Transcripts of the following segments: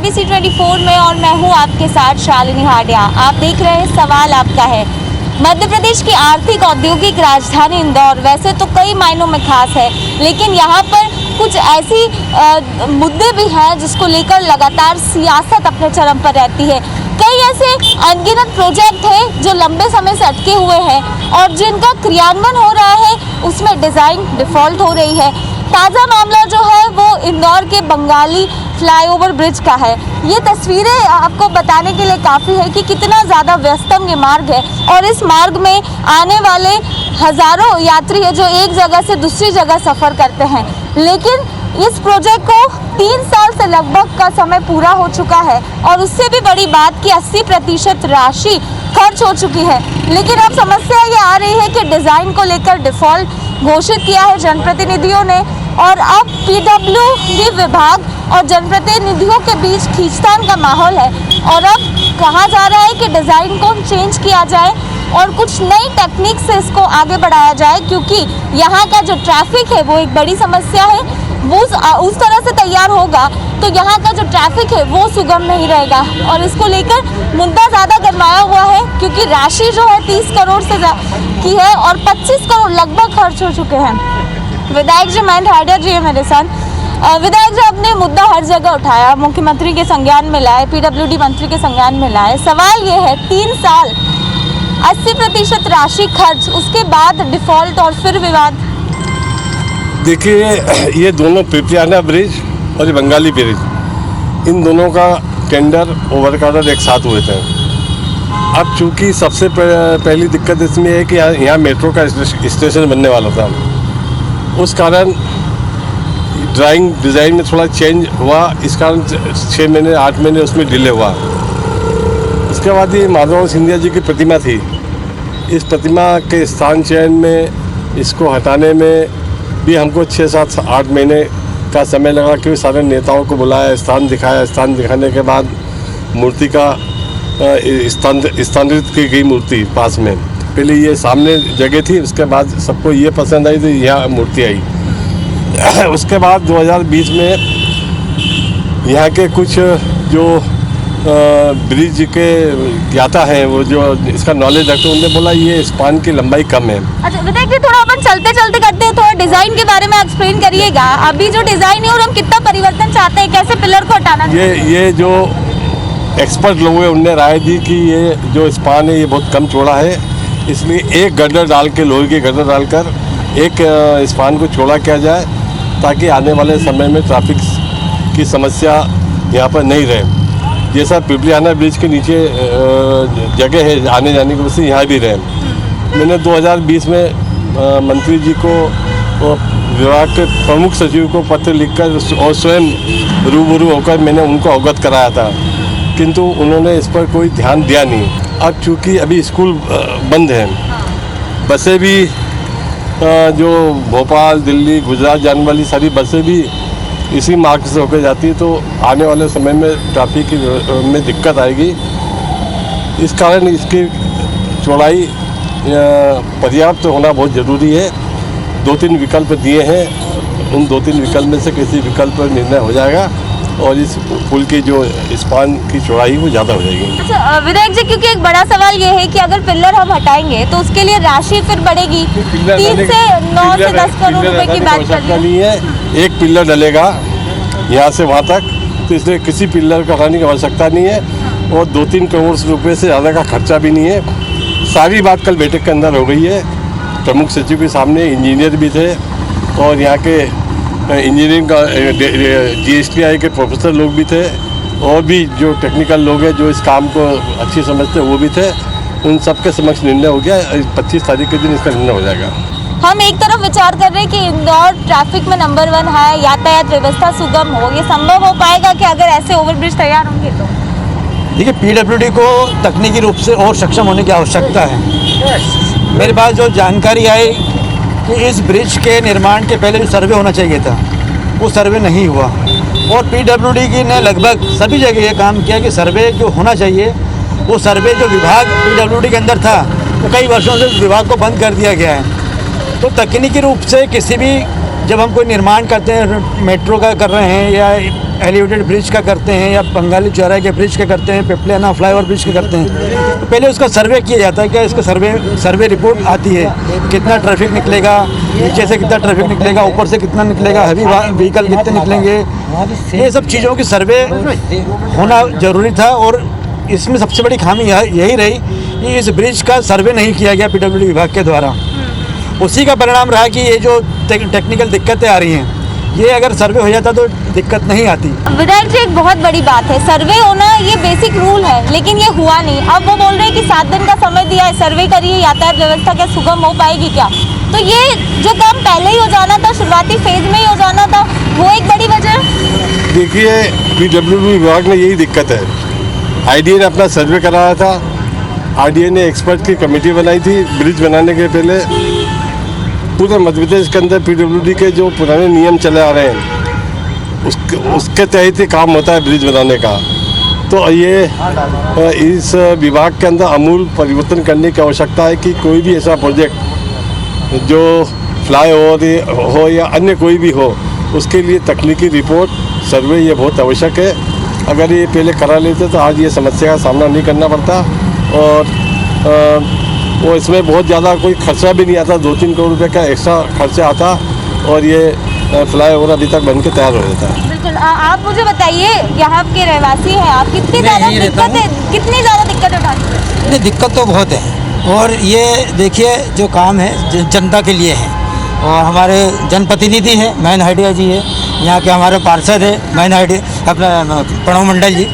IBC 24 में और मैं हूं आपके साथ शालिनी हाडिया। आप देख रहे हैं सवाल आपका है। मध्य प्रदेश की आर्थिक औद्योगिक राजधानी इंदौर वैसे तो कई मायनों में खास है, लेकिन यहाँ पर कुछ ऐसी मुद्दे भी हैं जिसको लेकर लगातार सियासत अपने चरम पर रहती है। कई ऐसे अनगिनत प्रोजेक्ट हैं जो लंबे समय से अटके हुए हैं और जिनका क्रियान्वयन हो रहा है उसमें डिज़ाइन डिफ़ॉल्ट हो रही है। ताज़ा मामला जो है वो इंदौर के बंगाली फ्लाईओवर ब्रिज का है। ये तस्वीरें आपको बताने के लिए काफ़ी है कि कितना ज़्यादा व्यस्तम ये मार्ग है और इस मार्ग में आने वाले हज़ारों यात्री है जो एक जगह से दूसरी जगह सफ़र करते हैं। लेकिन इस प्रोजेक्ट को 3 साल से लगभग का समय पूरा हो चुका है और उससे भी बड़ी बात कि 80% राशि खर्च हो चुकी है। लेकिन अब समस्या ये आ रही है कि डिज़ाइन को लेकर डिफ़ॉल्ट घोषित किया है जनप्रतिनिधियों ने और अब PWD विभाग और जनप्रतिनिधियों के बीच खींचतान का माहौल है और अब कहा जा रहा है कि डिज़ाइन को चेंज किया जाए और कुछ नई टेक्निक से इसको आगे बढ़ाया जाए, क्योंकि यहाँ का जो ट्रैफिक है वो एक बड़ी समस्या है। वो उस तरह से तैयार होगा तो यहाँ का जो ट्रैफिक है वो सुगम नहीं रहेगा और इसको लेकर मुद्दा ज़्यादा गरमाया हुआ है, क्योंकि राशि जो है 30 करोड़ से की है और 25 करोड़ लगभग खर्च हो चुके हैं। विधायक जी महेंद्र हाडिया जी है मेरे साथ। विधायक जी, आपने मुद्दा हर जगह उठाया, मुख्यमंत्री के संज्ञान में लाए, PWD मंत्री के संज्ञान में लाए। सवाल ये है 3 साल 80% राशि खर्च, उसके बाद डिफ़ॉल्ट और फिर विवाद। देखिए, ये दोनों पिपलियाना ब्रिज और ये बंगाली ब्रिज, इन दोनों का टेंडर ओवर ऑर्डर एक साथ हुए थे। अब चूंकि सबसे पहली दिक्कत इसमें है कि यहाँ मेट्रो का स्टेशन बनने वाला था, उस कारण डिज़ाइन में थोड़ा चेंज हुआ, इस कारण 6 महीने 8 महीने उसमें डिले हुआ। इसके बाद ये माधव सिंधिया जी की प्रतिमा थी, इस प्रतिमा के स्थान चयन में, इसको हटाने में भी हमको 6, 7, 8 महीने का समय लगा, क्योंकि सारे नेताओं को बुलाया, स्थान दिखाया। स्थान दिखाने के बाद मूर्ति का स्थानांतरित की गई मूर्ति पास में, पहले ये सामने जगह थी, उसके बाद सबको ये पसंद आई तो यहाँ मूर्ति आई। उसके बाद 2020 में यहाँ के कुछ जो ब्रिज के ज्ञाता हैं, वो जो इसका नॉलेज रखते हैं, उन्होंने बोला ये स्पान की लंबाई कम है। अच्छा विधायक जी, थोड़ा अपन चलते चलते करते हैं, थोड़ा डिज़ाइन के बारे में एक्सप्लेन करिएगा। अभी जो डिज़ाइन है और हम कितना परिवर्तन चाहते हैं, कैसे पिलर को हटाना। ये जो एक्सपर्ट लोग हैं उनने राय दी कि ये जो स्पान है ये बहुत कम चौड़ा है, इसलिए एक गर्डर डाल के, लोहे की गर्डर डालकर एक स्पान को चौड़ा किया जाए, ताकि आने वाले समय में ट्रैफिक की समस्या यहाँ पर नहीं रहे। जैसा पिपलियाना ब्रिज के नीचे जगह है आने जाने की, वैसे यहाँ भी रहे। मैंने 2020 में मंत्री जी को, विभाग के प्रमुख सचिव को पत्र लिखकर और स्वयं रूबरू होकर मैंने उनको अवगत कराया था, किंतु उन्होंने इस पर कोई ध्यान दिया नहीं। अब चूँकि अभी स्कूल बंद हैं, बसें भी जो भोपाल, दिल्ली, गुजरात जाने वाली सारी बसें भी इसी मार्ग से होकर जाती है, तो आने वाले समय में ट्रैफिक में दिक्कत आएगी। इस कारण इसकी चौड़ाई पर्याप्त होना बहुत ज़रूरी है। 2-3 विकल्प दिए हैं, उन 2-3 विकल्प में से किसी विकल्प पर निर्णय हो जाएगा और इस पुल की जो स्पान की चौड़ाई वो ज़्यादा हो जाएगी। अच्छा विधायक जी, क्योंकि एक बड़ा सवाल ये है कि अगर पिलर हम हटाएंगे तो उसके लिए राशि फिर बढ़ेगी, 3 से 9 से 10 करोड़ रुपए की बात कर रही नहीं है। एक पिलर डलेगा यहाँ से वहाँ तक, तो इसलिए किसी पिलर का हटाने की आवश्यकता नहीं है और 2-3 करोड़ रुपये से ज़्यादा का खर्चा भी नहीं है। सारी बात कल बैठक के अंदर हो गई है, प्रमुख सचिव के सामने इंजीनियर भी थे और यहाँ के इंजीनियरिंग का GSTI के प्रोफेसर लोग भी थे और भी जो टेक्निकल लोग हैं जो इस काम को अच्छी समझते हैं वो भी थे। उन सब के समक्ष निर्णय हो गया। 25 तारीख के दिन इसका निर्णय हो जाएगा। हम एक तरफ विचार कर रहे हैं कि इंदौर ट्रैफिक में नंबर 1 है, यातायात व्यवस्था सुगम हो, ये संभव हो पाएगा कि अगर ऐसे ओवरब्रिज तैयार होंगे तो? देखिए, PWD को तकनीकी रूप से और सक्षम होने की आवश्यकता है। मेरे पास जो जानकारी आई कि इस ब्रिज के निर्माण के पहले जो सर्वे होना चाहिए था वो सर्वे नहीं हुआ और PWD की ने लगभग सभी जगह ये काम किया कि सर्वे जो होना चाहिए वो सर्वे जो विभाग PWD के अंदर था वो कई वर्षों से विभाग को बंद कर दिया गया है। तो तकनीकी रूप से किसी भी, जब हम कोई निर्माण करते हैं, मेट्रो का कर रहे हैं या एलिवेटेड ब्रिज का करते हैं या बंगाली चौराहे के ब्रिज का करते हैं, पिपलियाना फ्लाईओवर ब्रिज का करते हैं, तो पहले उसका सर्वे किया जाता है। क्या इसका सर्वे रिपोर्ट आती है, कितना ट्रैफिक निकलेगा, नीचे से कितना ट्रैफिक निकलेगा, ऊपर से कितना निकलेगा, हैवी व्हीकल कितने निकलेंगे, ये सब चीज़ों की सर्वे होना ज़रूरी था। और इसमें सबसे बड़ी खामी यही रही कि इस ब्रिज का सर्वे नहीं किया गया पीडब्ल्यूडी विभाग के द्वारा। उसी का परिणाम रहा कि ये जो टेक्निकल दिक्कतें आ रही हैं, ये अगर सर्वे हो जाता तो दिक्कत नहीं आती। विधायक जी, एक बहुत बड़ी बात है, सर्वे होना ये बेसिक रूल है, लेकिन ये हुआ नहीं। अब वो बोल रहे हैं कि 7 दिन का समय दिया है, सर्वे करिए, यातायात व्यवस्था क्या सुगम हो पाएगी क्या? तो ये जो काम पहले ही हो जाना था, शुरुआती फेज में ही हो जाना था, वो एक बड़ी वजह। देखिए, पीडब्ल्यूडी विभाग में यही दिक्कत है। आईडीए ने अपना सर्वे कराया था, आईडीए ने एक्सपर्ट की कमेटी बनाई थी ब्रिज बनाने के पहले। पूरे मध्य प्रदेश के अंदर पीडब्ल्यूडी के जो पुराने नियम चले आ रहे हैं उसके तहत ही काम होता है ब्रिज बनाने का। तो ये इस विभाग के अंदर आमूल परिवर्तन करने की आवश्यकता है कि कोई भी ऐसा प्रोजेक्ट जो फ्लाईओवर हो या अन्य कोई भी हो, उसके लिए तकनीकी रिपोर्ट सर्वे ये बहुत आवश्यक है। अगर ये पहले करा लेते तो आज ये समस्या का सामना नहीं करना पड़ता और वो इसमें बहुत ज़्यादा कोई खर्चा भी नहीं आता। 2-3 करोड़ रुपए का एक्स्ट्रा खर्चा आता और ये फ्लाईओवर अभी तक बन के तैयार हो जाता है। बिल्कुल। आप मुझे बताइए, यहाँ के रहवासी हैं आप, कितनी ज़्यादा दिक्कत उठाती है? दिक्कत तो बहुत है। और ये देखिए, जो काम है जनता के लिए है, और हमारे जनप्रतिनिधि हैं मैन हाइडिया जी है, यहाँ के हमारे पार्षद है मैन हाइडिया अपना प्रणव मंडल जी।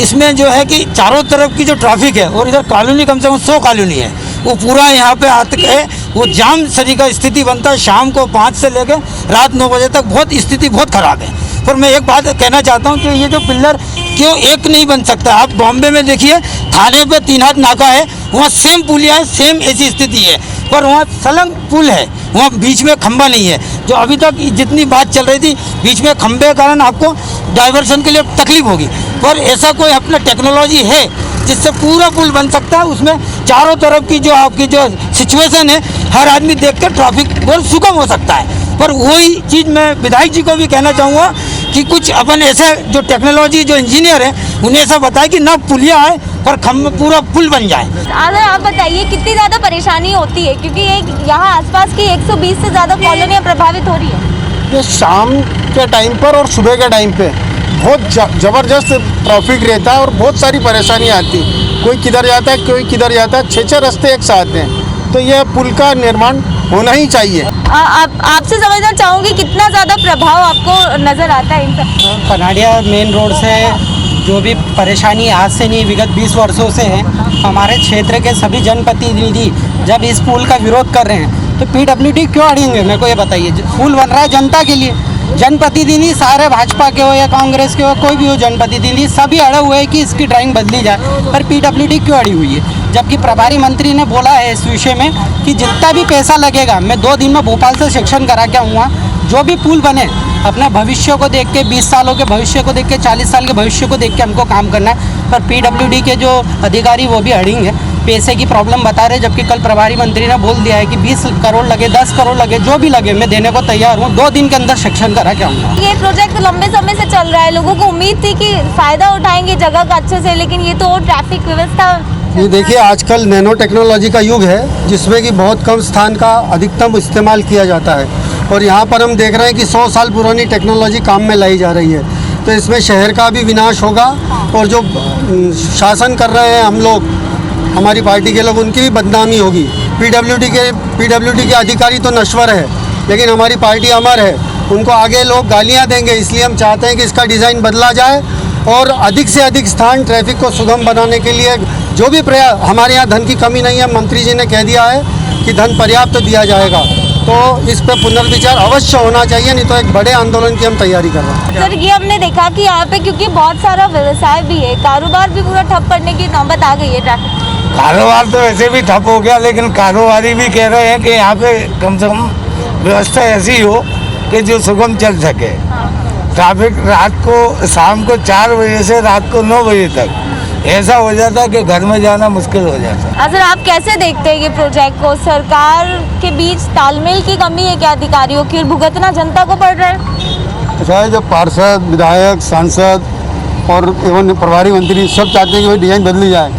इसमें जो है कि चारों तरफ की जो ट्रैफिक है, और इधर कॉलोनी कम से कम 100 कॉलोनी है, वो पूरा यहाँ पे आते है, वो जाम सरी का स्थिति बनता है। शाम को 5 से लेकर रात 9 बजे तक बहुत स्थिति बहुत ख़राब है। पर मैं एक बात कहना चाहता हूँ कि ये जो पिलर क्यों एक नहीं बन सकता? आप बॉम्बे में देखिए, थाने पे 3 हाथ नाका है, वहाँ सेम पुलिया है, सेम ऐसी स्थिति है, पर वहाँ सलंग पुल है, वहाँ बीच में खंबा नहीं है। जो अभी तक जितनी बात चल रही थी, बीच में खंबे के कारण आपको डाइवर्सन के लिए तकलीफ होगी, पर ऐसा कोई अपना टेक्नोलॉजी है जिससे पूरा पुल बन सकता है। उसमें चारों तरफ की जो आपकी जो सिचुएशन है, हर आदमी देख कर ट्रैफिक बहुत सुगम हो सकता है। पर वही चीज़ मैं विधायक जी को भी कहना चाहूँगा कि कुछ अपन ऐसे जो टेक्नोलॉजी जो इंजीनियर हैं, उन्हें ऐसा बताए कि ना पुलिया है पर पूरा पुल बन जाए। अगर आप बताइए कितनी ज़्यादा परेशानी होती है, क्योंकि यहाँ आसपास की 120 से ज़्यादा कॉलोनियाँ प्रभावित हो रही है। ये शाम के टाइम पर और सुबह के टाइम पे बहुत ज़बरदस्त ट्रैफिक रहता है और बहुत सारी परेशानियाँ आती। कोई किधर जाता है, कोई किधर जाता है, 6 रास्ते एक साथ हैं, तो यह पुल का निर्माण होना ही चाहिए। आपसे समझना चाहूँगी कितना ज़्यादा प्रभाव आपको नज़र आता है इन सब? कनाडिया मेन रोड से जो भी परेशानी आज से नहीं, विगत 20 वर्षों से है। हमारे क्षेत्र के सभी जनप्रतिनिधि जब इस पुल का विरोध कर रहे हैं, तो पीडब्ल्यूडी क्यों अड़ेंगे? मेरे को ये बताइए। पुल बन रहा है जनता के लिए, जनप्रतिनिधि सारे भाजपा के हो या कांग्रेस के हो, कोई भी हो जनप्रतिनिधि, सभी अड़े हुए हैं कि इसकी ड्राइंग बदली जाए, पर पीडब्ल्यूडी क्यों अड़ी हुई है? जबकि प्रभारी मंत्री ने बोला है इस विषय में कि जितना भी पैसा लगेगा, मैं 2 दिन में भोपाल से सेक्शन करा के आऊँगा, जो भी पुल बने अपने भविष्य को देख के, 20 सालों के भविष्य को देख के, 40 साल के भविष्य को देख के हमको काम करना है। पर पीडब्ल्यूडी के जो अधिकारी वो भी अड़ेंगे, पैसे की प्रॉब्लम बता रहे, जबकि कल प्रभारी मंत्री ने बोल दिया है कि 20 करोड़ लगे, 10 करोड़ लगे, जो भी लगे मैं देने को तैयार हूँ, 2 दिन के अंदर सेक्शन करा के आऊँगा। ये प्रोजेक्ट लंबे समय से चल रहा है, लोगों को उम्मीद थी कि फ़ायदा उठाएंगे जगह का अच्छे से, लेकिन ये तो ट्रैफिक व्यवस्था। ये देखिए, आजकल नैनो टेक्नोलॉजी का युग है, जिसमें कि बहुत कम स्थान का अधिकतम इस्तेमाल किया जाता है, और यहाँ पर हम देख रहे हैं कि 100 साल पुरानी टेक्नोलॉजी काम में लाई जा रही है। तो इसमें शहर का भी विनाश होगा, और जो शासन कर रहे हैं हम लोग, हमारी पार्टी के लोग, उनकी भी बदनामी होगी। पीडब्ल्यूडी के अधिकारी तो नश्वर है, लेकिन हमारी पार्टी अमर है, उनको आगे लोग गालियाँ देंगे। इसलिए हम चाहते हैं कि इसका डिज़ाइन बदला जाए और अधिक से अधिक स्थान ट्रैफिक को सुगम बनाने के लिए जो भी प्रयास, हमारे यहाँ धन की कमी नहीं है, मंत्री जी ने कह दिया है कि धन पर्याप्त दिया जाएगा, तो इस पर पुनर्विचार अवश्य होना चाहिए, नहीं तो एक बड़े आंदोलन की हम तैयारी कर रहे हैं। सर, ये हमने देखा कि यहाँ पे क्योंकि बहुत सारा व्यवसाय भी है, कारोबार भी पूरा ठप पड़ने की नौबत आ गई है। ट्रैफिक कारोबार तो वैसे भी ठप हो गया, लेकिन कारोबारी भी कह रहे हैं कि यहाँ पे कम से कम व्यवस्था ऐसी हो कि जो सुगम चल सके। ट्रैफिक रात को, शाम को 4 बजे से रात को 9 बजे तक ऐसा हो जाता है कि घर में जाना मुश्किल हो जाता है। सर, आप कैसे देखते हैं ये प्रोजेक्ट को? सरकार के बीच तालमेल की कमी है क्या अधिकारियों की, और भुगतना जनता को पड़ रहा है? चाहे जब पार्षद, विधायक, सांसद और एवं प्रभारी मंत्री सब चाहते हैं कि भाई डिज़ाइन बदली जाए,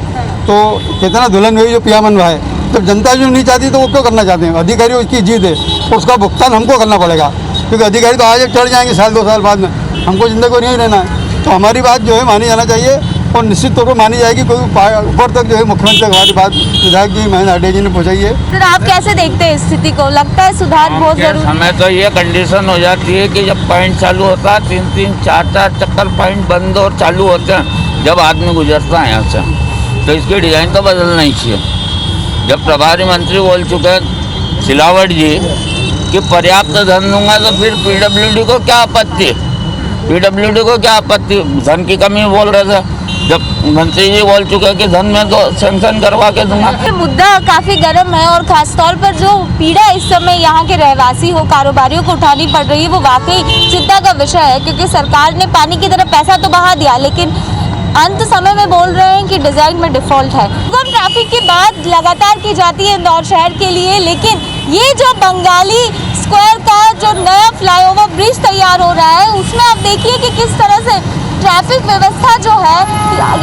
तो कहते हैं ना दुल्हन वही जो पिया मनवाए। जब जनता जो नहीं चाहती तो वो क्यों करना चाहते हैं? अधिकारी उसकी जीत है, उसका भुगतान हमको करना पड़ेगा, क्योंकि अधिकारी तो आज चढ़ जाएंगे साल 2 साल बाद में, हमको जिंदगी को नहीं रहना है। तो हमारी बात जो है मानी जाना चाहिए और निश्चित तौर पर मानी जाएगी, क्योंकि ऊपर तक जो है मुख्यमंत्री तक हमारी बात विधायक जी महेंद्र हाटिया जी ने पहुँचाई है। सर आप कैसे देखते हैं स्थिति को, लगता है सुधार बहुत जरूरी? हमें तो ये कंडीशन हो जाती है कि जब पॉइंट चालू होता है 3-3, 4-4 चक्कर पॉइंट बंद और चालू होते हैं जब आदमी गुजरता है यहाँ से, तो इसकी डिज़ाइन तो बदलना ही चाहिए। जब प्रभारी मंत्री बोल चुके हैं सिलावट जी कि पर्याप्त धन दूंगा, तो फिर पीडब्ल्यूडी को क्या आपत्ति? पीडब्ल्यूडी को क्या आपत्ति? धन की कमी बोल रहे थे, जब मंत्री जी बोल चुके हैं कि धन में तो सैंक्शन करवा के दूंगा। ये मुद्दा काफी गर्म है और खासतौर पर जो पीड़ा इस समय यहाँ के रहवासी हो, कारोबारियों को उठानी पड़ रही है, वो वाकई चिंता का विषय है, क्योंकि सरकार ने पानी की तरफ पैसा तो बहा दिया, लेकिन अंत समय में बोल रहे हैं कि डिजाइन में डिफॉल्ट है। सुगम ट्रैफिक की बात लगातार की जाती है इंदौर शहर के लिए, लेकिन ये जो बंगाली स्क्वायर का जो नया फ्लाईओवर ब्रिज तैयार हो रहा है, उसमें आप देखिए कि किस तरह से ट्रैफिक व्यवस्था जो है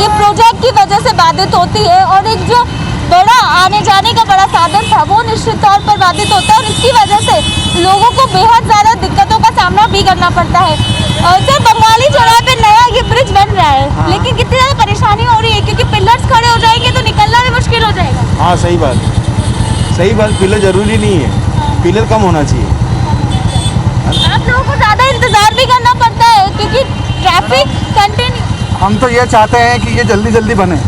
ये प्रोजेक्ट की वजह से बाधित होती है, और एक जो बड़ा आने जाने का बड़ा साधन था वो निश्चित तौर पर बाधित होता है, और इसकी वजह से लोगों को बेहद ज़्यादा दिक्कतों का सामना भी करना पड़ता है। सर बंगाली चौराहे पे नया ये ब्रिज बन रहा है, लेकिन कितनी ज़्यादा परेशानी हो रही है, क्योंकि पिलर्स खड़े हो जाएंगे तो निकलना भी मुश्किल हो जाएगा। हाँ सही बात, पिलर ज़रूरी नहीं है, पिलर कम होना चाहिए। आप लोगों को ज़्यादा इंतजार भी करना पड़ता है, क्योंकि ट्रैफिक कंटिन्यू। हम तो ये चाहते हैं कि ये जल्दी जल्दी बने।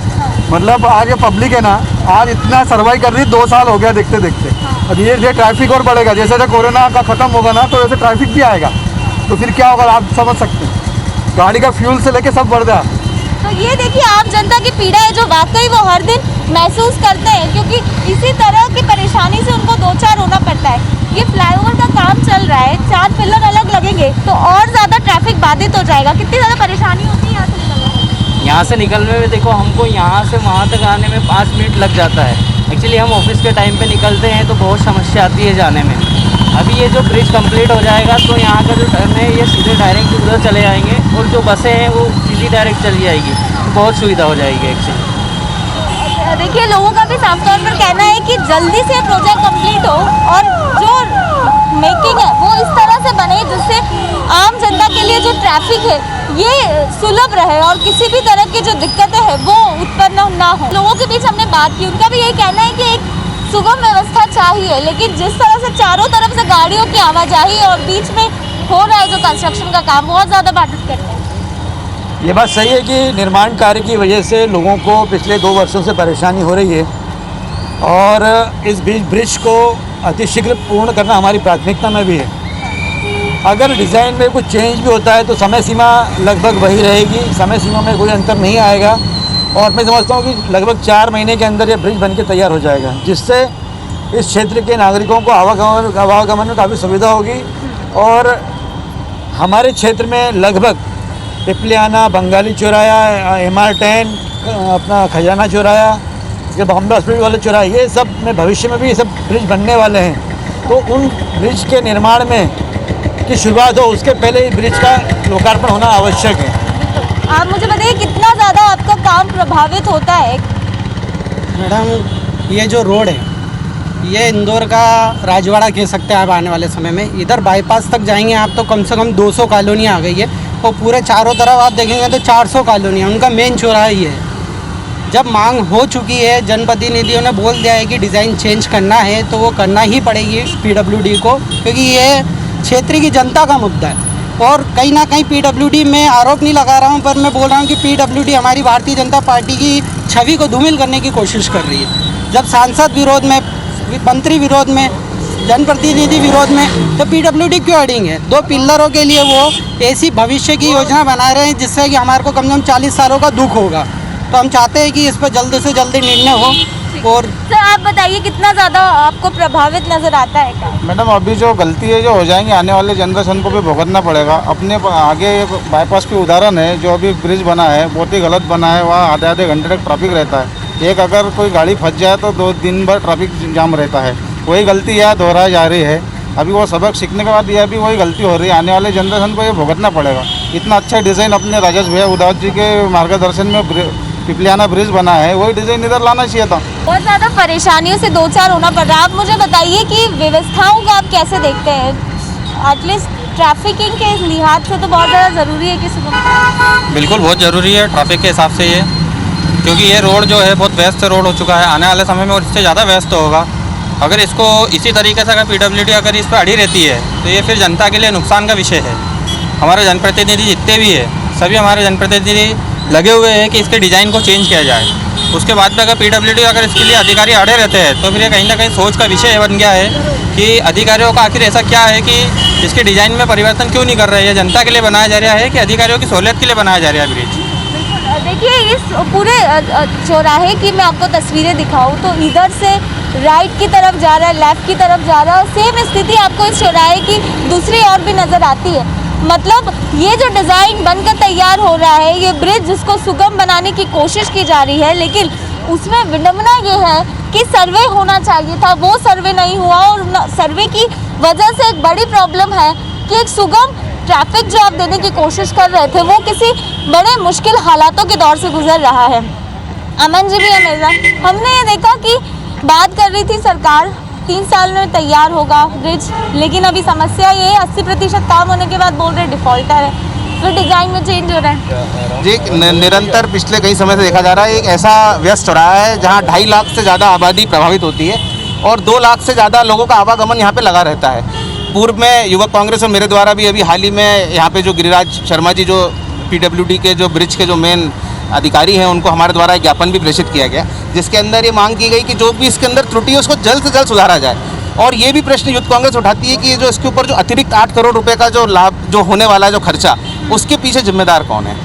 मतलब आज ये पब्लिक है ना, आज इतना सर्वाइव कर रही, 2 साल हो गया देखते देखते। अब ये ट्रैफिक और बढ़ेगा, जैसे जैसे कोरोना का ख़त्म होगा ना, तो वैसे ट्रैफिक भी आएगा, तो फिर क्या होगा आप समझ सकते हैं। गाड़ी का फ्यूल से लेके सब बढ़ रहा। तो ये देखिए आम जनता की पीड़ा है जो वाकई वो हर दिन महसूस करते हैं, क्योंकि इसी तरह की परेशानी से उनको 2-4 होना पड़ता है। ये फ्लाईओवर का काम चल रहा है, 4 पिलर अलग लगेंगे तो और ज़्यादा ट्रैफिक बाधित हो जाएगा। कितनी ज़्यादा परेशानी होती है यहाँ से निकलने में? देखो हमको यहाँ से वहाँ तक आने में 5 मिनट लग जाता है। एक्चुअली हम ऑफिस के टाइम पे निकलते हैं तो बहुत समस्या आती है जाने में। अभी ये जो ब्रिज कंप्लीट हो जाएगा तो यहाँ का जो टर्न है ये सीधे डायरेक्ट उधर चले जाएंगे, और जो बसें हैं वो सीधी डायरेक्ट चली जाएगी, तो बहुत सुविधा हो जाएगी एक्चुअली। देखिए लोगों का भी साफ तौर पर कहना है कि जल्दी से प्रोजेक्ट कंप्लीट हो और जो मेकिंग है वो इस तरह से बने जिससे आम जनता के लिए जो ट्रैफिक है ये सुलभ रहे और किसी भी तरह की जो दिक्कतें हैं वो उत्पन्न ना हो। लोगों के बीच हमने बात की, उनका भी यही कहना है कि एक सुगम व्यवस्था चाहिए, लेकिन जिस तरह से चारों तरफ से गाड़ियों की आवाजाही और बीच में हो रहा है जो कंस्ट्रक्शन का काम, बहुत ज़्यादा बाधित करता है। ये बात सही है कि निर्माण कार्य की वजह से लोगों को पिछले 2 वर्षों से परेशानी हो रही है, और इस ब्रिज को अतिशीघ्र पूर्ण करना हमारी प्राथमिकता में भी है। अगर डिज़ाइन में कुछ चेंज भी होता है तो समय सीमा लगभग वही रहेगी, समय सीमा में कोई अंतर नहीं आएगा, और मैं समझता हूँ कि लगभग 4 महीने के अंदर ये ब्रिज बनके तैयार हो जाएगा, जिससे इस क्षेत्र के नागरिकों को आवागमन में काफ़ी सुविधा होगी। और हमारे क्षेत्र में लगभग पिपलियाना, बंगाली चौराया, MR10, अपना खजाना चौराया, ये बॉम्बे हॉस्पिटल वाले चौराहे, ये सब में भविष्य में भी ये सब ब्रिज बनने वाले हैं। तो उन ब्रिज के निर्माण में की शुरुआत हो उसके पहले इस ब्रिज का लोकार्पण होना आवश्यक है। आप मुझे बताइए कितना ज़्यादा आपका काम प्रभावित होता है? मैडम ये जो रोड है ये इंदौर का राजवाड़ा कह सकते हैं आप आने वाले समय में। इधर बाईपास तक जाएंगे आप तो कम से कम 200 कॉलोनी आ गई है, और पूरे चारों तरफ आप देखेंगे तो 400 कॉलोनी है। उनका मेन चौराहा ही है। जब मांग हो चुकी है, जनप्रतिनिधियों ने बोल दिया है कि डिज़ाइन चेंज करना है तो वो करना ही पड़ेगी PWD को, क्योंकि ये क्षेत्र की जनता का मुद्दा है। और कहीं ना कहीं PWD में आरोप नहीं लगा रहा हूँ, पर मैं बोल रहा हूँ कि PWD हमारी भारतीय जनता पार्टी की छवि को धूमिल करने की कोशिश कर रही है। जब सांसद विरोध में, मंत्री विरोध में, जनप्रतिनिधि विरोध में, तो PWD क्यों अड़ेंगे? 2 पिल्लरों के लिए वो ऐसी भविष्य की योजना बना रहे हैं जिससे कि हमारे को कम से कम 40 सालों का दुख होगा। तो हम चाहते हैं कि इस पर जल्द से जल्दी निर्णय हो। और सर आप बताइए कितना ज़्यादा आपको प्रभावित नज़र आता है क्या? मैडम अभी जो गलती है जो हो जाएंगी आने वाले जनरेशन को भी भुगतना पड़ेगा। अपने आगे बाईपास की उदाहरण है, जो अभी ब्रिज बना है बहुत ही गलत बना है, वहाँ आधे घंटे तक ट्रैफिक रहता है। एक अगर कोई गाड़ी फंस जाए तो 2 दिन भर ट्रैफिक जाम रहता है। वही गलती यहाँ दोहराई जा रही है। अभी वो सबक सीखने के बाद ये अभी वही गलती हो रही है, आने वाले जनरेशन को ये भुगतना पड़ेगा। इतना अच्छा डिज़ाइन अपने राजेश भैया उदास जी के मार्गदर्शन में पिपलियाना ब्रिज बना है, वही डिज़ाइन इधर लाना चाहिए था। बहुत ज़्यादा परेशानियों से दो चार होना पड़ रहा है। आप मुझे बताइए कि व्यवस्थाओं को आप कैसे देखते हैं? एटलीस्ट ट्रैफिकिंग के लिहाज से तो बहुत ज़्यादा ज़रूरी है कि सुगम। बिल्कुल बहुत ज़रूरी है ट्रैफिक के हिसाब से ये, क्योंकि ये रोड जो है बहुत व्यस्त रोड हो चुका है। आने वाले समय में और इससे ज़्यादा व्यस्त होगा। अगर इसको इसी तरीके से अगर पीडब्ल्यूडी अगर इस पर अड़ी रहती है तो ये फिर जनता के लिए नुकसान का विषय है। हमारे जनप्रतिनिधि जितने भी है सभी हमारे जनप्रतिनिधि लगे हुए हैं कि इसके डिज़ाइन को चेंज किया जाए। उसके बाद में अगर पीडब्ल्यूडी अगर इसके लिए अधिकारी अड़े रहते हैं तो फिर ये कहीं ना कहीं सोच का विषय बन गया है कि अधिकारियों का आखिर ऐसा क्या है कि इसके डिज़ाइन में परिवर्तन क्यों नहीं कर रहे हैं। जनता के लिए बनाया जा रहा है कि अधिकारियों की सहूलियत के लिए बनाया जा रहा है ब्रिज। देखिए इस पूरे चौराहे की मैं आपको तस्वीरें दिखाऊं तो इधर से राइट की तरफ जा रहा है, लेफ्ट की तरफ जा रहा है, और सेम स्थिति आपको इस चौराहे की दूसरी ओर भी नज़र आती है। मतलब ये जो डिज़ाइन बनकर तैयार हो रहा है, ये ब्रिज जिसको सुगम बनाने की कोशिश की जा रही है, लेकिन उसमें विडंबना ये है कि सर्वे होना चाहिए था, वो सर्वे नहीं हुआ। और सर्वे की वजह से एक बड़ी प्रॉब्लम है कि एक सुगम ट्रैफिक जो आप देने की कोशिश कर रहे थे वो किसी बड़े मुश्किल हालातों के दौर से गुजर रहा है। अमन जी भी है मेरे साथ। हमने ये देखा कि बात कर रही थी सरकार 3 साल में तैयार होगा ब्रिज, लेकिन अभी समस्या ये है 80% काम होने के बाद बोल रहे डिफ़ॉल्टर है, फिर डिज़ाइन में चेंज हो रहा है। जी निरंतर पिछले कई समय से देखा जा रहा है एक ऐसा व्यस्त चौराहा है जहाँ 2.5 लाख से ज़्यादा आबादी प्रभावित होती है और 2 लाख से ज़्यादा लोगों का आवागमन यहाँ पे लगा रहता है। पूर्व में युवक कांग्रेस और मेरे द्वारा भी अभी हाल ही में यहाँ पे जो गिरिराज शर्मा जी जो पीडब्ल्यूडी के जो ब्रिज के जो मेन अधिकारी हैं उनको हमारे द्वारा एक ज्ञापन भी प्रेषित किया गया, जिसके अंदर ये मांग की गई कि जो भी इसके अंदर त्रुटि है उसको जल्द से जल्द सुधारा जाए। और ये भी प्रश्न यूथ कांग्रेस उठाती है कि ये जो इसके ऊपर जो अतिरिक्त 8 करोड़ रुपए का जो लाभ जो होने वाला है जो खर्चा, उसके पीछे जिम्मेदार कौन है?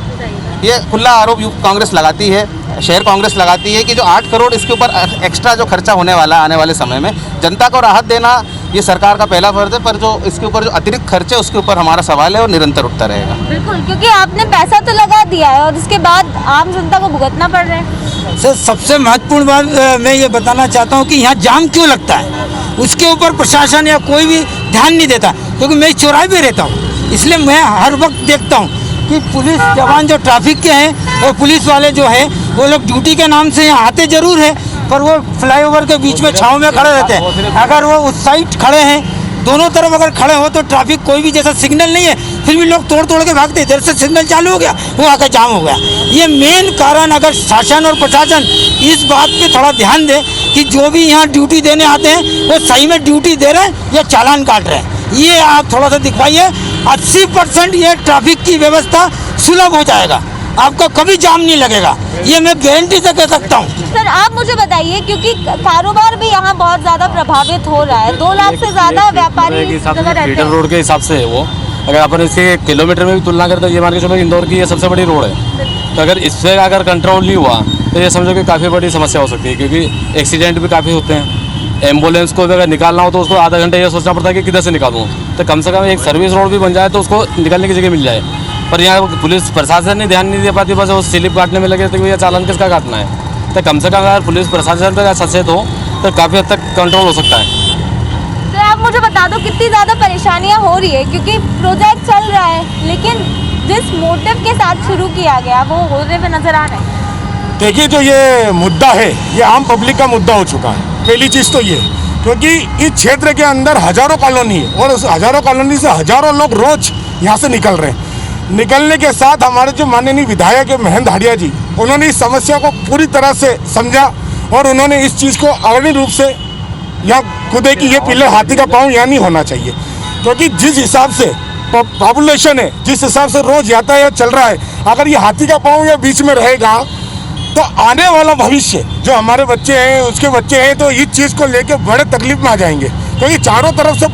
ये खुला आरोप यूथ कांग्रेस लगाती है, शहर कांग्रेस लगाती है कि जो 8 करोड़ इसके ऊपर एक्स्ट्रा जो खर्चा होने वाला है आने वाले समय में, जनता को राहत देना ये सरकार का पहला फर्ज है, पर जो इसके ऊपर जो अतिरिक्त खर्चे उसके ऊपर हमारा सवाल है और निरंतर उठता रहेगा। बिल्कुल, क्योंकि आपने पैसा तो लगा दिया है और उसके बाद आम जनता को भुगतना पड़ रहा है। सर सबसे महत्वपूर्ण बात मैं ये बताना चाहता हूँ कि यहाँ जाम क्यों लगता है, उसके ऊपर प्रशासन या कोई भी ध्यान नहीं देता। क्योंकि मैं इस चौराहे पे रहता हूँ, इसलिए मैं हर वक्त देखता हूँ कि पुलिस जवान जो ट्रैफिक के हैं और पुलिस वाले जो हैं वो लोग ड्यूटी के नाम से यहाँ आते ज़रूर हैं, पर वो फ्लाईओवर के बीच में छाँव में खड़े रहते हैं। अगर वो उस साइड खड़े हैं, दोनों तरफ अगर खड़े हो तो ट्रैफिक कोई भी जैसा सिग्नल नहीं है, फिर भी लोग तोड़ तोड़ के भागते। इधर से सिग्नल चालू हो गया, वो आकर जाम हो गया। ये मेन कारण, अगर शासन और प्रशासन इस बात पे थोड़ा ध्यान दे कि जो भी यहाँ ड्यूटी देने आते हैं वो सही में ड्यूटी दे रहे हैं या चालान काट रहे हैं, ये आप थोड़ा सा दिखवाइए। 80% ये ट्रैफिक की व्यवस्था सुलभ हो जाएगा, आपको कभी जाम नहीं लगेगा, ये मैं गारंटी से कह सकता हूँ। सर आप मुझे बताइए, क्योंकि कारोबार भी यहाँ बहुत ज़्यादा प्रभावित हो रहा है, 2 लाख से ज़्यादा व्यापारी फीडर रोड के हिसाब से है वो। अगर अपन इसके किलोमीटर में भी तुलना करते हैं, ये मान के चलो इंदौर की ये सबसे बड़ी रोड है, तो अगर इससे अगर कंट्रोल नहीं हुआ तो ये समझो कि काफ़ी बड़ी समस्या हो सकती है, क्योंकि एक्सीडेंट भी काफ़ी होते हैं। एम्बुलेंस को भी अगर निकालना हो तो उसको आधा घंटे ये सोचना पड़ता है कि किधर से निकालूँ, तो कम से कम एक सर्विस रोड भी बन जाए तो उसको निकलने की जगह मिल जाए। पर यहाँ पुलिस प्रशासन ने ध्यान नहीं दे पाती, बस वो स्लिप काटने में लगे तो भैया चालान किसका काटना है। तो कम से कम अगर पुलिस प्रशासन पर सचेत हो तो काफ़ी हद तक कंट्रोल हो सकता है। तो आप मुझे बता दो कितनी ज़्यादा परेशानियाँ हो रही है, क्योंकि प्रोजेक्ट चल रहा है लेकिन जिस मोटिव के साथ शुरू किया गया वो होने में नज़र आ रहा है। देखिए जो ये मुद्दा है ये आम पब्लिक का मुद्दा हो चुका है। पहली चीज़ तो ये, क्योंकि इस क्षेत्र के अंदर हज़ारों कॉलोनी है और उस हज़ारों कॉलोनी से हज़ारों लोग रोज यहाँ से निकल रहे हैं। निकलने के साथ हमारे जो माननीय विधायक है महेंद्र हाड़िया जी, उन्होंने इस समस्या को पूरी तरह से समझा और उन्होंने इस चीज़ को अग्रणी रूप से यहाँ खुदे कि ये पिलर हाथी का पाँव यहाँ नहीं होना चाहिए, क्योंकि जिस हिसाब से पॉपुलेशन है, जिस हिसाब से रोज यातायात चल रहा है, अगर ये हाथी का पाँव या बीच में रहेगा तो आने वाला भविष्य जो हमारे बच्चे हैं उसके बच्चे हैं तो इस चीज़ को लेके बड़े तकलीफ में आ जाएंगे। क्योंकि चारों तरफ से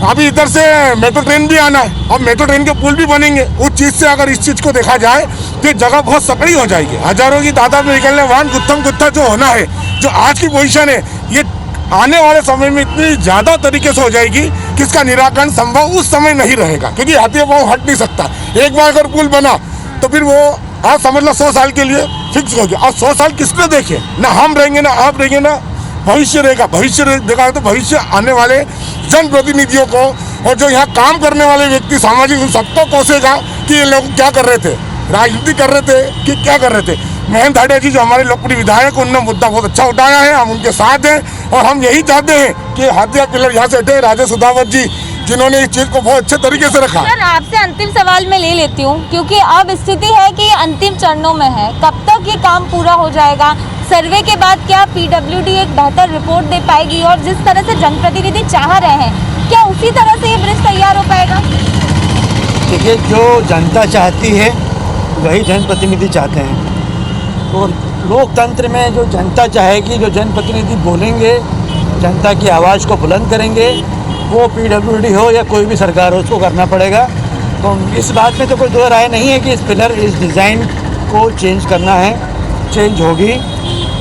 अभी इधर से मेट्रो ट्रेन भी आना है और मेट्रो ट्रेन के पुल भी बनेंगे, उस चीज़ से अगर इस चीज़ को देखा जाए तो जगह बहुत सकड़ी हो जाएगी। हज़ारों की तादाद में निकलने वाहन गुत्थम गुत्था जो होना है, जो आज की पोजीशन है, ये आने वाले समय में इतनी ज़्यादा तरीके से हो जाएगी कि इसका निराकरण संभव उस समय नहीं रहेगा, क्योंकि हाथी पाँव हट नहीं सकता। एक बार अगर पुल बना तो फिर वो आप समझ लो 100 साल के लिए फिक्स हो गया। और 100 साल किसने देखे, ना हम रहेंगे ना आप रहेंगे ना भविष्य रहेगा। भविष्य देखा तो भविष्य आने वाले जनप्रतिनिधियों को और जो यहाँ काम करने वाले व्यक्ति सामाजिक उन सबको कोसेगा कि ये लोग क्या कर रहे थे, राजनीति कर रहे थे कि क्या कर रहे थे। महेंद्र हाटिया जी जो हमारे लोकप्रिय विधायक, उन्होंने मुद्दा बहुत अच्छा उठाया है, हम उनके साथ हैं और हम यही चाहते हैं कि हाथिया पिलर यहाँ से हटे। राजा सुधावत जी जिन्होंने इस चीज़ को बहुत अच्छे तरीके से रखा। सर आपसे अंतिम सवाल मैं ले लेती हूँ, क्योंकि अब स्थिति है कि अंतिम चरणों में है, कब तक ये काम पूरा हो जाएगा? सर्वे के बाद क्या पीडब्ल्यूडी एक बेहतर रिपोर्ट दे पाएगी और जिस तरह से जनप्रतिनिधि चाह रहे हैं, क्या उसी तरह से ये ब्रिज तैयार हो पाएगा? देखिए, जो जनता चाहती है वही जनप्रतिनिधि चाहते हैं। और लोकतंत्र में जो जनता चाहेगी, जो जनप्रतिनिधि बोलेंगे, जनता की आवाज़ को बुलंद करेंगे, वो पीडब्ल्यूडी हो या कोई भी सरकार हो, उसको करना पड़ेगा। तो इस बात में तो कोई दो राय नहीं है कि इस पिलर, इस डिज़ाइन को चेंज करना है, चेंज होगी।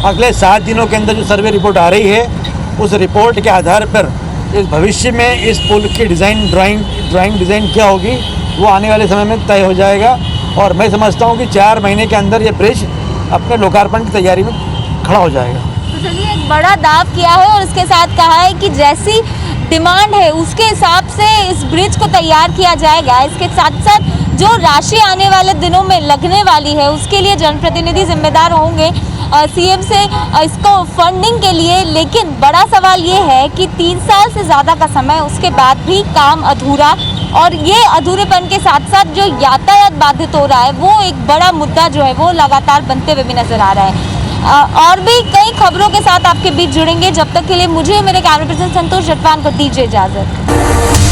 अगले 7 दिनों के अंदर जो सर्वे रिपोर्ट आ रही है, उस रिपोर्ट के आधार पर इस भविष्य में इस पुल की ड्राइंग डिज़ाइन क्या होगी, वो आने वाले समय में तय हो जाएगा। और मैं समझता हूँ कि 4 महीने के अंदर ये ब्रिज अपने लोकार्पण की तैयारी में खड़ा हो जाएगा। तो चलिए, एक बड़ा दाव किया है और उसके साथ कहा है कि जैसी डिमांड है उसके हिसाब से इस ब्रिज को तैयार किया जाएगा। इसके साथ साथ जो राशि आने वाले दिनों में लगने वाली है उसके लिए जनप्रतिनिधि जिम्मेदार होंगे सीएम से इसको फंडिंग के लिए। लेकिन बड़ा सवाल ये है कि 3 साल से ज़्यादा का समय, उसके बाद भी काम अधूरा, और ये अधूरेपन के साथ साथ जो यातायात बाधित हो रहा है वो एक बड़ा मुद्दा जो है वो लगातार बनते हुए भी नजर आ रहा है। और भी कई खबरों के साथ आपके बीच जुड़ेंगे। जब तक के लिए मुझे मेरे कैमरा पर्सन संतोष जटवान को दीजिए इजाज़त।